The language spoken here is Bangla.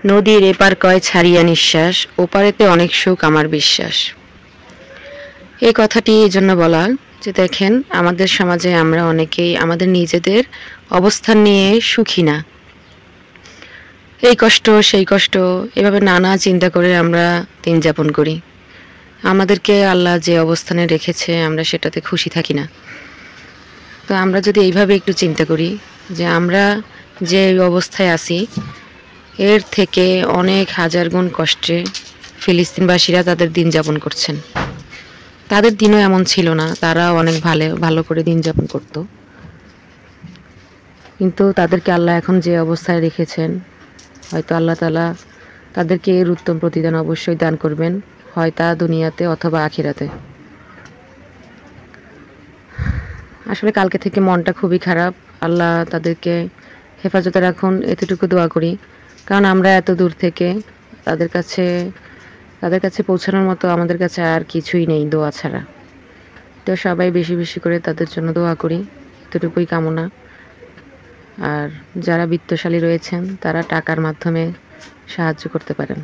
নদীর এপার কয় ছাড়িয়া নিঃশ্বাস, ওপারেতে অনেক সুখ আমার বিশ্বাস। এই কথাটি এই জন্য বলা যে দেখেন আমাদের সমাজে আমরা অনেকেই আমাদের নিজেদের অবস্থান নিয়ে সুখী না। এই কষ্ট সেই কষ্ট এভাবে নানা চিন্তা করে আমরা দিন যাপন করি। আমাদেরকে আল্লাহ যে অবস্থানে রেখেছে আমরা সেটাতে খুশি থাকি না। তো আমরা যদি এইভাবে একটু চিন্তা করি যে আমরা যে অবস্থায় আছি এর থেকে অনেক হাজার গুণ কষ্টে ফিলিস্তিনবাসীরা তাদের দিন যাপন করছেন। তাদের দিনও এমন ছিল না, তারা অনেক ভালো ভালো করে দিন যাপন করত। কিন্তু তাদেরকে আল্লাহ এখন যে অবস্থায় রেখেছেন, হয়তো আল্লাহ তাআলা তাদেরকে এর উত্তম প্রতিদান অবশ্যই দান করবেন, হয় তা দুনিয়াতে অথবা আখিরাতে। আসলে কালকে থেকে মনটা খুবই খারাপ। আল্লাহ তাদেরকে হেফাজতে রাখুন এতটুকু দোয়া করি। কারণ আমরা এত দূর থেকে তাদের কাছে পৌঁছানোর মতো আমাদের কাছে আর কিছুই নেই দোয়া ছাড়া। তো সবাই বেশি বেশি করে তাদের জন্য দোয়া করি, এতটুকুই কামনা। আর যারা বিত্তশালী রয়েছেন তারা টাকার মাধ্যমে সাহায্য করতে পারেন।